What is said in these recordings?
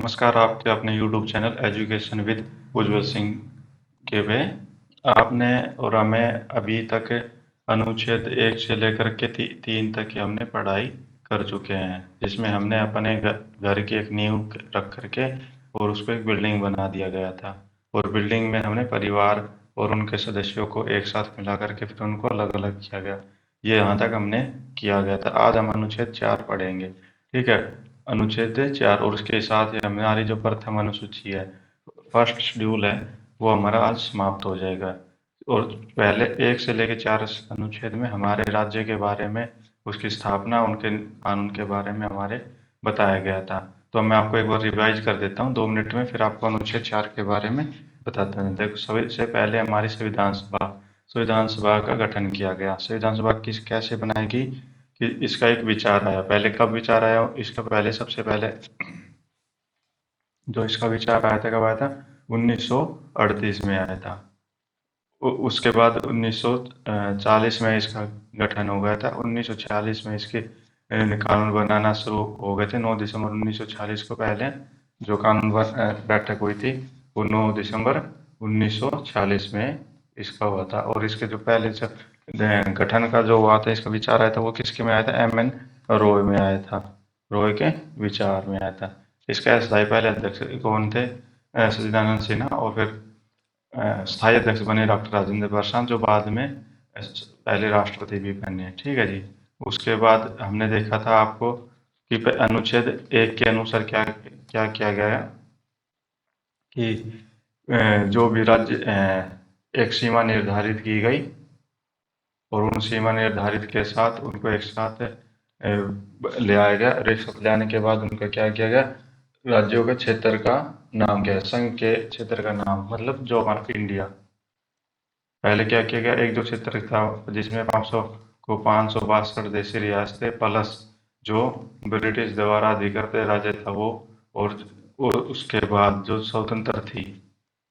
नमस्कार आपके अपने YouTube चैनल एजुकेशन विद उज्ज्वल सिंह के पे आपने और हमें अभी तक अनुच्छेद 1 से लेकर के 3 तक की हमने पढ़ाई कर चुके हैं, जिसमें हमने अपने घर की एक नींव रख करके और उस पर एक बिल्डिंग बना दिया गया था। और बिल्डिंग में हमने परिवार और उनके सदस्यों को एक साथ मिला करके फिर उनको अलग अलग किया गया। ये यहाँ तक हमने किया गया था। आज हम अनुच्छेद 4 पढ़ेंगे। ठीक है। अनुच्छेद 4 और उसके साथ ही हमारी जो प्रथम अनुसूची है, फर्स्ट शेड्यूल है, वो हमारा आज समाप्त हो जाएगा। और पहले 1 से लेकर 4 अनुच्छेद में हमारे राज्य के बारे में, उसकी स्थापना, उनके कानून के बारे में हमारे बताया गया था। तो मैं आपको एक बार रिवाइज कर देता हूँ 2 मिनट में, फिर आपको अनुच्छेद 4 के बारे में बताता हूँ। देखो, सबसे पहले हमारी संविधान सभा का गठन किया गया। संविधान सभा किस कैसे बनाएगी कि इसका एक विचार आया। पहले कब विचार आया इसका? पहले सबसे पहले जो इसका विचार आया था, कब आया था? 1938 में आया था। उसके बाद 1940 में इसका गठन हो गया था। 1946 में इसके कानून बनाना शुरू हो गए थे। 9 दिसंबर 1946 को पहले जो बैठक हुई थी, वो 9 दिसंबर 1946 में इसका हुआ था। और इसके जो पहले जो गठन का जो हुआ था, इसका विचार आया था, वो किसके में आया था? एम एन रॉय में आया था। रॉय के विचार में आया था। इसका स्थायी पहले अध्यक्ष कौन थे? सच्चिदानंद सिन्हा। और फिर स्थायी अध्यक्ष बने डॉक्टर राजेंद्र प्रसाद, जो बाद में पहले राष्ट्रपति भी बने। ठीक है जी। उसके बाद हमने देखा था आपको कि अनुच्छेद 1 के अनुसार क्या क्या किया गया कि जो भी राज्य एक सीमा निर्धारित की गई और उन सीमा निर्धारित के साथ उनको एक साथ ले आया गया। और एक साथ ले आने के बाद उनका क्या किया गया? राज्यों के क्षेत्र का नाम क्या है? संघ के क्षेत्र का नाम, मतलब जो हमारा इंडिया। पहले क्या किया गया? एक जो क्षेत्र था जिसमें 562 देशी रियासतें प्लस जो ब्रिटिश द्वारा अधिकृत राज्य था वो, और उसके बाद जो स्वतंत्र थी,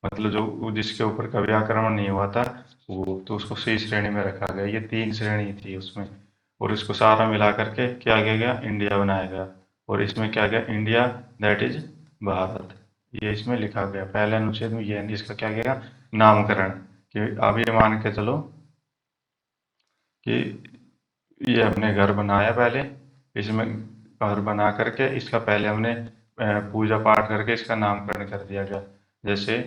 मतलब जो जिसके ऊपर कभी आक्रमण नहीं हुआ था, वो तो उसको सी श्रेणी में रखा गया। ये 3 श्रेणी थी उसमें, और इसको सारा मिला करके क्या किया गया? इंडिया बनाया गया। और इसमें क्या गया? इंडिया दैट इज भारत, ये इसमें लिखा गया। पहले अनुच्छेद में ये इसका क्या किया? नामकरण। कि आप ये मान के चलो कि ये हमने घर बनाया पहले, इसमें घर बना करके इसका पहले हमने पूजा पाठ करके इसका नामकरण कर दिया गया। जैसे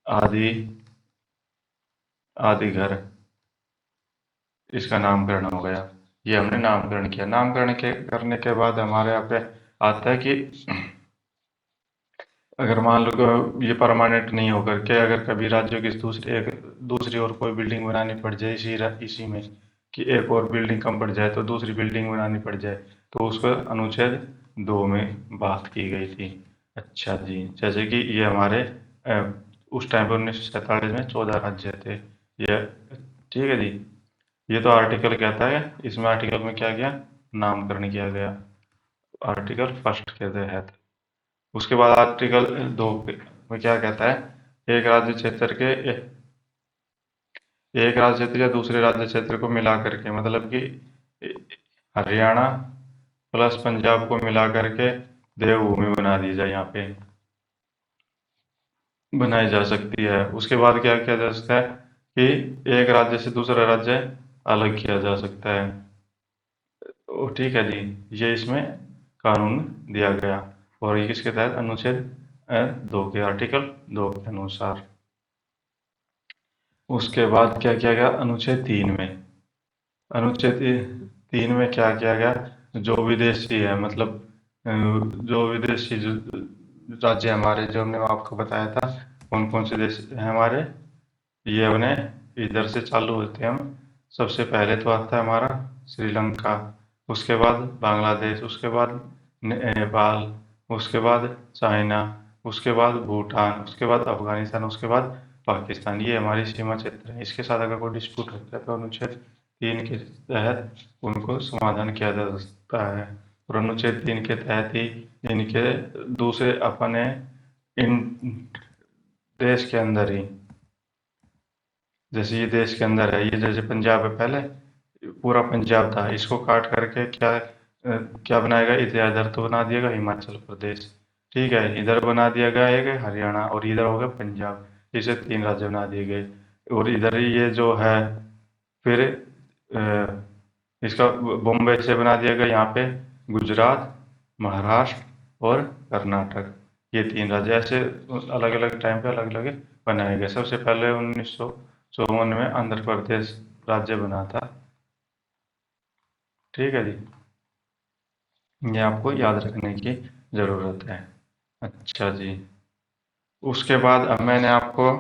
आदि आदि घर, इसका नामकरण हो गया। ये हमने नामकरण किया। नामकरण के करने के बाद हमारे यहाँ पे आता है कि अगर मान लो कि ये परमानेंट नहीं होकर के अगर कभी राज्यों की दूसरी और कोई बिल्डिंग बनानी पड़ जाए इसी में, कि एक और बिल्डिंग कम पड़ जाए तो दूसरी बिल्डिंग बनानी पड़ जाए, तो उसको अनुच्छेद 2 में बात की गई थी। अच्छा जी। जैसे कि ये हमारे उस टाइम पर 1947 में 14 राज्य थे ये। ठीक है जी। ये तो आर्टिकल कहता है। इसमें आर्टिकल में क्या किया? नामकरण किया गया, आर्टिकल फर्स्ट के तहत। उसके बाद आर्टिकल 2 में क्या कहता है? एक राज्य क्षेत्र के एक राज्य क्षेत्र या दूसरे राज्य क्षेत्र को मिला करके, मतलब कि हरियाणा प्लस पंजाब को मिला करके देवभूमि बना दी जाए, यहाँ पे बनाई जा सकती है। उसके बाद क्या किया जा सकता है कि एक राज्य से दूसरा राज्य अलग किया जा सकता है। ठीक है जी। ये इसमें कानून दिया गया। और ये किसके तहत? अनुच्छेद 2 के आर्टिकल 2 के अनुसार। उसके बाद क्या किया गया? अनुच्छेद 3 में, अनुच्छेद 3 में क्या किया गया? जो विदेशी है, मतलब जो विदेशी जो राज्य हमारे, जो हमने आपको बताया था कौन कौन से देश हैं हमारे, ये अपने इधर से चालू होते हैं हम। सबसे पहले तो आता है हमारा श्रीलंका, उसके बाद बांग्लादेश, उसके बाद नेपाल, उसके बाद चाइना, उसके बाद भूटान, उसके बाद अफगानिस्तान, उसके बाद पाकिस्तान। ये हमारी सीमा क्षेत्र है। इसके साथ अगर कोई डिस्प्यूट होता है तो अनुच्छेद 3 के तहत उनको समाधान किया जा सकता है। और अनुच्छेद 3 के तहत ही इनके दूसरे अपने इन देश के अंदर ही, जैसे ये देश के अंदर है, ये जैसे पंजाब है, पहले पूरा पंजाब था, इसको काट करके क्या क्या बनाएगा? इतिहास धर तो बना दिएगा हिमाचल प्रदेश। ठीक है, इधर बना दिया गया एक हरियाणा और इधर हो गया पंजाब। इसे 3 राज्य बना दिए गए। और इधर ही ये जो है फिर इसका बॉम्बे से बना दिया गया यहाँ पे गुजरात, महाराष्ट्र और कर्नाटक। ये 3 राज्य ऐसे अलग अलग टाइम पे अलग अलग बनाए गए। सबसे पहले 1954 में आंध्र प्रदेश राज्य बना था। ठीक है जी, ये आपको याद रखने की ज़रूरत है। अच्छा जी, उसके बाद अब मैंने आपको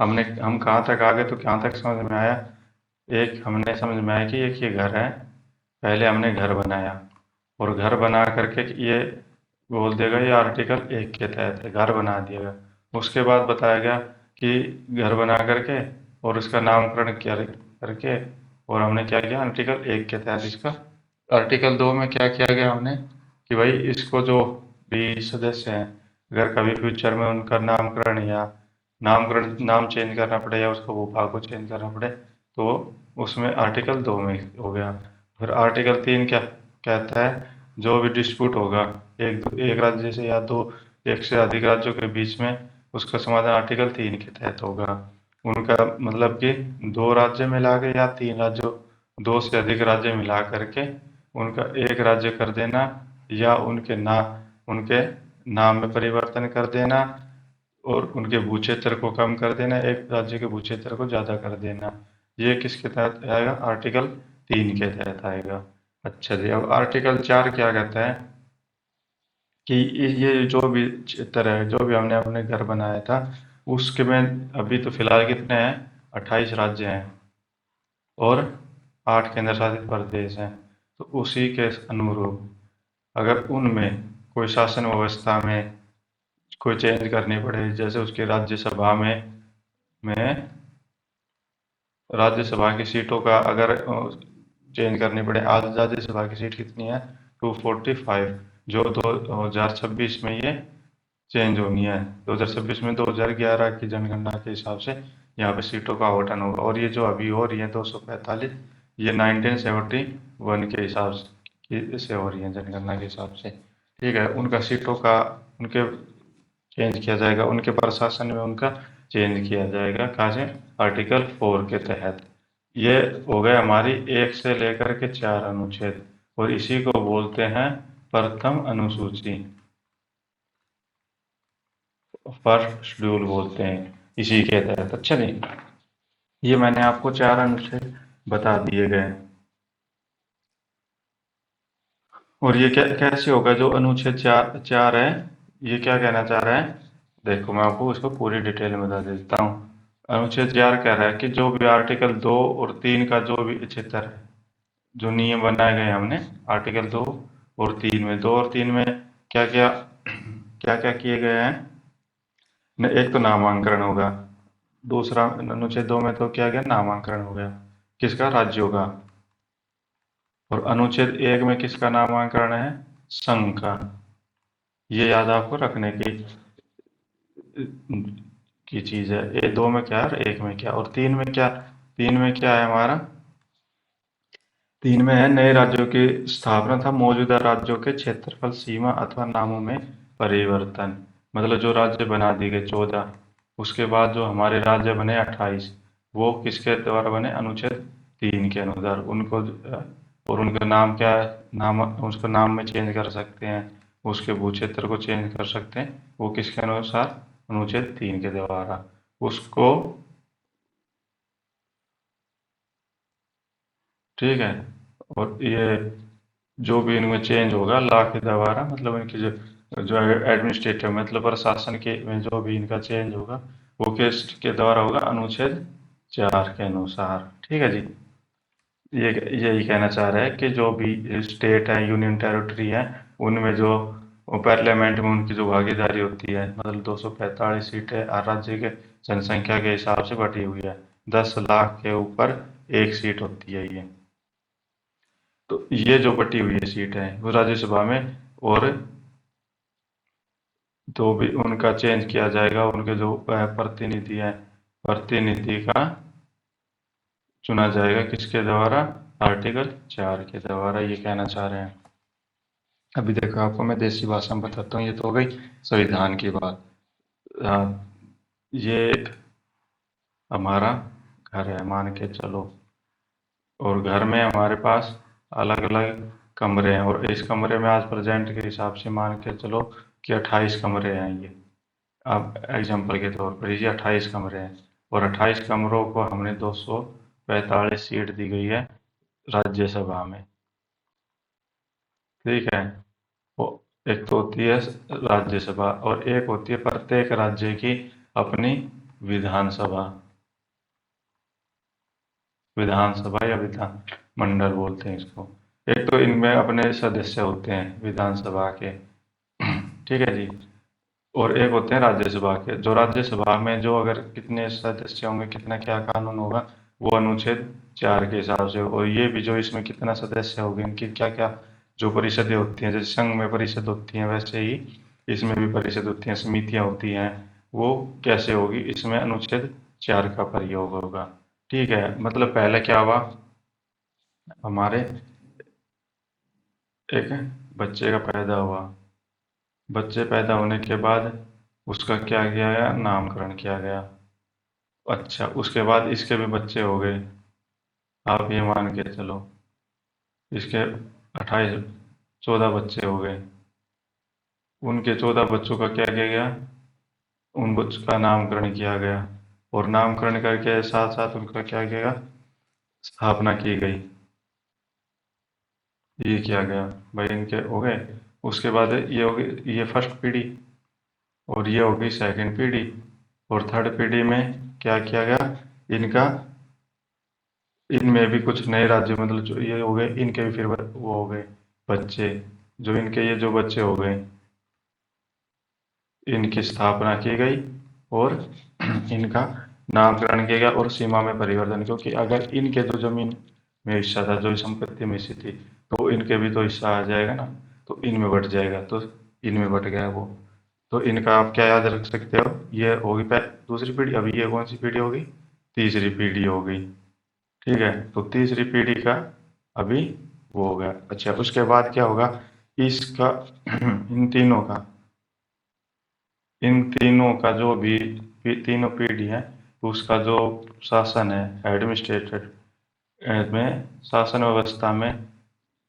हम कहाँ तक आ गए तो कहाँ तक समझ में आया। एक हमने समझ में आया कि एक ये घर है। पहले हमने घर बनाया और घर बना करके ये बोल देगा ये आर्टिकल 1 के तहत है, घर बना दिएगा। उसके बाद बताया गया कि घर बना करके और उसका नामकरण किया करके, और हमने क्या किया आर्टिकल 1 के तहत इसका आर्टिकल 2 में क्या किया गया हमने कि भाई इसको जो भी सदस्य हैं, अगर कभी फ्यूचर में उनका नाम चेंज करना पड़े या उसको भूभाग को चेंज करना पड़े तो उसमें आर्टिकल 2 में हो गया। फिर आर्टिकल 3 क्या कहता है, जो भी डिस्प्यूट होगा एक राज्य से या दो एक से अधिक राज्यों के बीच में, उसका समाधान आर्टिकल 3 के तहत होगा। उनका मतलब कि दो राज्य मिला के या 3 राज्यों, दो से अधिक राज्य मिला करके उनका एक राज्य कर देना, या उनके नाम में परिवर्तन कर देना, और उनके भू क्षेत्र को कम कर देना, एक राज्य के भू क्षेत्र को ज़्यादा कर देना। ये किसके तहत आएगा, आर्टिकल 3 के तहत आएगा। अच्छा जी, अब आर्टिकल 4 क्या कहता है कि ये जो भी क्षेत्र है, जो भी हमने अपने घर बनाया था उसके में अभी तो फिलहाल कितने हैं, 28 राज्य हैं और 8 केंद्र शासित प्रदेश हैं। तो उसी के अनुरूप अगर उनमें कोई शासन व्यवस्था में कोई चेंज करनी पड़े, जैसे उसकी में राज्यसभा की सीटों का अगर चेंज करनी पड़े, आज राज्यसभा की सीट कितनी है, 245, जो 2026 में ये चेंज होनी है। 2026 में 2011 की जनगणना के हिसाब से यहाँ पे सीटों का आवंटन होगा, और ये जो अभी हो रही है 245, ये 1971 के हिसाब से हो रही है जनगणना के हिसाब से। ठीक है, उनका सीटों का उनके चेंज किया जाएगा, उनके प्रशासन में उनका चेंज किया जाएगा। कहाँ से, आर्टिकल 4 के तहत। ये हो गए हमारी 1 से लेकर के 4 अनुच्छेद, और इसी को बोलते हैं प्रथम अनुसूची, फर्स्ट शेड्यूल बोलते हैं इसी के तहत। अच्छा नहीं, ये मैंने आपको 4 अनुच्छेद बता दिए गए। और ये कैसे होगा, जो अनुच्छेद 4 है, ये क्या कहना चाह रहा है, देखो मैं आपको उसको पूरी डिटेल में बता देता हूँ। अनुच्छेद 4 कह रहा है कि जो भी आर्टिकल 2 और 3 का जो भी क्षेत्र है, जो नियम बनाए गए हमने आर्टिकल 2 और 3 में क्या क्या क्या क्या किए गए हैं। एक तो नामांकन होगा, दूसरा अनुच्छेद 2 में तो क्या गया, नामांकन हो गया किसका, राज्यों का। और अनुच्छेद 1 में किसका नामांकन है, संघ का। ये याद आपको रखने की चीज है। 2 में क्या है और 1 में क्या, और 3 में क्या है हमारा, 3 में है नए राज्यों की स्थापना था मौजूदा राज्यों के क्षेत्रफल सीमा अथवा नामों में परिवर्तन। मतलब जो राज्य बना दिए गए 14, उसके बाद जो हमारे राज्य बने 28, वो किसके द्वारा बने, अनुच्छेद 3 के अनुसार उनको और उनका नाम क्या है, उसको नाम में चेंज कर सकते हैं, उसके भू क्षेत्र को चेंज कर सकते हैं, वो किसके अनुसार, अनुच्छेद 3 के द्वारा उसको। ठीक है, और ये जो भी इनमें चेंज होगा लॉ के द्वारा, मतलब इनकी जो जो एडमिनिस्ट्रेटिव मतलब प्रशासन के में जो भी इनका चेंज होगा वो किस के द्वारा होगा, अनुच्छेद 4 के अनुसार। ठीक है जी, ये यही कहना चाह रहा है कि जो भी स्टेट है, यूनियन टेरिटरी है, उनमें जो पार्लियामेंट में उनकी जो भागीदारी होती है, मतलब 245 सीटें हर राज्य के जनसंख्या के हिसाब से बटी हुई है। 10 लाख के ऊपर एक सीट होती है ये। तो ये जो बटी हुई है सीट है वो राज्यसभा में, और तो भी उनका चेंज किया जाएगा, उनके जो प्रतिनिधि हैं, प्रतिनिधि का चुना जाएगा किसके द्वारा, आर्टिकल 4 के द्वारा, ये कहना चाह रहे हैं। अभी देखो आपको मैं देसी भाषा में बताता हूँ। ये तो हो गई संविधान की बात। आ, ये एक हमारा घर है मान के चलो, और घर में हमारे पास अलग अलग कमरे हैं, और इस कमरे में आज प्रेजेंट के हिसाब से मान के चलो कि 28 कमरे हैं ये। अब एग्जांपल के तौर पर ये 28 कमरे हैं, और 28 कमरों को हमने 245 सीट दी गई है राज्यसभा में। ठीक है। वो एक तो होती है राज्यसभा, और एक होती है प्रत्येक राज्य की अपनी विधानसभा। विधानसभा या विधान मंडल बोलते हैं इसको। एक तो इनमें अपने सदस्य होते हैं विधानसभा के। ठीक है जी। और एक होते हैं राज्यसभा के, जो राज्यसभा में जो अगर कितने सदस्य होंगे, कितना क्या कानून होगा, वो अनुच्छेद 4 के हिसाब से। और ये भी जो इसमें कितना सदस्य होंगे, इनकी क्या क्या जो परिषदें होती हैं, जैसे संघ में परिषद होती हैं वैसे ही इसमें भी परिषद होती हैं, समितियां होती हैं। वो कैसे होगी, इसमें अनुच्छेद 4 का प्रयोग होगा। ठीक है। मतलब पहले क्या हुआ, हमारे एक बच्चे का पैदा हुआ। बच्चे पैदा होने के बाद उसका क्या किया गया, नामकरण किया गया। अच्छा, उसके बाद इसके भी बच्चे हो गए। आप ये मान के चलो इसके 28 14 बच्चे हो गए। उनके 14 बच्चों का क्या किया गया, उन बच्चों का नामकरण किया गया। और नामकरण करके साथ साथ उनका क्या किया गया, स्थापना की गई। ये किया गया। भाई इनके हो गए। उसके बाद ये हो गई, ये फर्स्ट पीढ़ी। और ये हो गई सेकंड पीढ़ी। और थर्ड पीढ़ी में क्या किया गया, इनका इनमें भी कुछ नए राज्य, मतलब जो ये हो गए, इनके भी फिर वो हो गए बच्चे। जो इनके ये जो बच्चे हो गए, इनकी स्थापना की गई। और इनका नामकरण किया गया, और सीमा में परिवर्तन, क्योंकि अगर इनके जो जमीन में हिस्सा था, जो संपत्ति में हिस्से थी, तो इनके भी तो हिस्सा आ जाएगा ना। तो इनमें बट जाएगा, तो इनमें बट गया वो। तो इनका आप क्या याद रख सकते हो, ये होगी दूसरी पीढ़ी। अभी ये कौन सी पीढ़ी होगी, तीसरी पीढ़ी हो गई। ठीक है। तो तीसरी पीढ़ी का अभी वो हो गया। अच्छा, उसके बाद क्या होगा, इसका इन तीनों का जो भी तीनों पीढ़ी है, उसका जो शासन है, एडमिनिस्ट्रेटेड में, शासन व्यवस्था में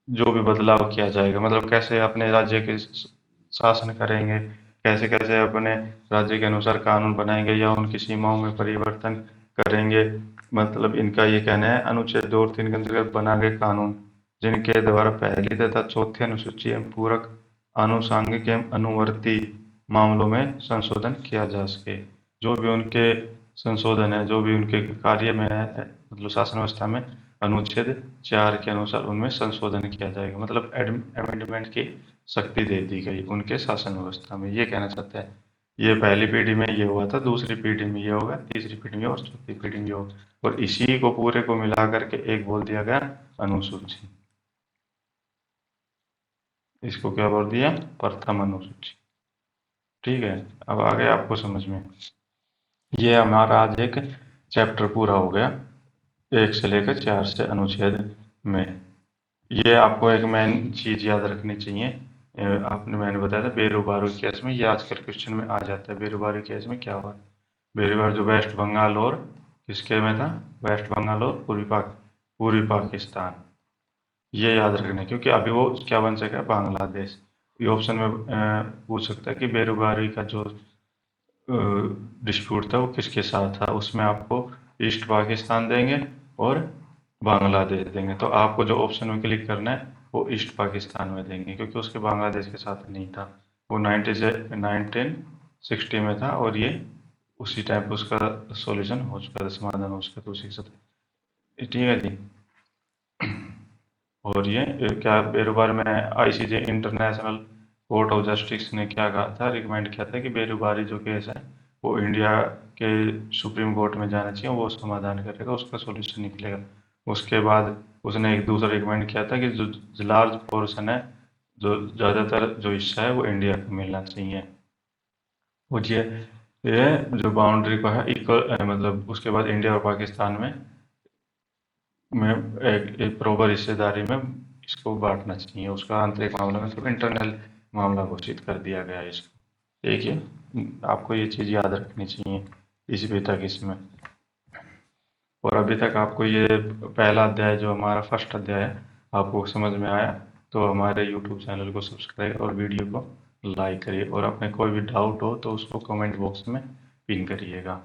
जो भी बदलाव किया जाएगा, मतलब कैसे अपने राज्य के शासन करेंगे, कैसे कैसे अपने राज्य के अनुसार कानून बनाएंगे या उनकी सीमाओं में परिवर्तन करेंगे। मतलब इनका ये कहना है, अनुच्छेद 2 और 3 के अंतर्गत बना गए कानून, जिनके द्वारा पहली तथा चौथी अनुसूची एवं पूरक आनुषंगिक एवं अनुवर्ती मामलों में संशोधन किया जा सके। जो भी उनके संशोधन है, जो भी उनके कार्य में है, मतलब शासन व्यवस्था में, अनुच्छेद 4 के अनुसार उनमें संशोधन किया जाएगा। मतलब अमेंडमेंट की शक्ति दे दी गई उनके शासन व्यवस्था में, ये कहना चाहता है। ये पहली पीढ़ी में ये हुआ था, दूसरी पीढ़ी में ये होगा, तीसरी पीढ़ी में और चौथी पीढ़ी में होगा। और इसी को पूरे को मिला करके एक बोल दिया गया अनुसूची। इसको क्या बोल दिया, प्रथम अनुसूची। ठीक है। अब आ गया आपको समझ में। ये हमारा आज एक चैप्टर पूरा हो गया, 1 से लेकर 4 से अनुच्छेद में। ये आपको एक मेन चीज याद रखनी चाहिए। आपने मैंने बताया था बेरोबारू केस में, ये आजकल क्वेश्चन में आ जाता है, बेरोबारू केस में क्या हुआ। बेरोबार जो वेस्ट बंगाल और किसके में था, वेस्ट बंगाल और पूर्वी पाकिस्तान। ये याद रखना है, क्योंकि अभी वो क्या बन सका है, बांग्लादेश। ये ऑप्शन में पूछ सकता है कि बेरोबारी का जो डिस्प्यूट था वो किसके साथ था, उसमें आपको ईस्ट पाकिस्तान देंगे और बांग्लादेश देंगे। तो आपको जो ऑप्शन में क्लिक करना है वो ईस्ट पाकिस्तान में देंगे, क्योंकि उसके बांग्लादेश के साथ नहीं था। वो 1960 में था, और ये उसी टाइम पे उसका सॉल्यूशन हो चुका था, समाधान हो चुका था उसी के साथ। ठीक है जी। और ये क्या बेरोबार में ICJ international court of justice ने क्या कहा था, रिकमेंड किया था कि बेरोबारी जो केस है वो इंडिया के सुप्रीम कोर्ट में जाना चाहिए, वो समाधान करेगा, उसका सॉल्यूशन निकलेगा। उसके बाद उसने एक दूसरा रिकमेंड किया था कि जो लार्ज पोर्शन है, जो ज़्यादातर जो हिस्सा है वो इंडिया को मिलना चाहिए। वो ये जो बाउंड्री को है इक्वल, मतलब उसके बाद इंडिया और पाकिस्तान में एक बराबर हिस्सेदारी में इसको बांटना चाहिए, उसका आंतरिक मामला में तो इंटरनल मामला घोषित कर दिया गया है इसको। ठीक है, आपको ये चीज़ याद रखनी चाहिए इस भी तक इसमें। और अभी तक आपको ये पहला अध्याय जो हमारा फर्स्ट अध्याय है आपको समझ में आया तो हमारे यूट्यूब चैनल को सब्सक्राइब और वीडियो को लाइक करिए, और अपने कोई भी डाउट हो तो उसको कमेंट बॉक्स में पिन करिएगा।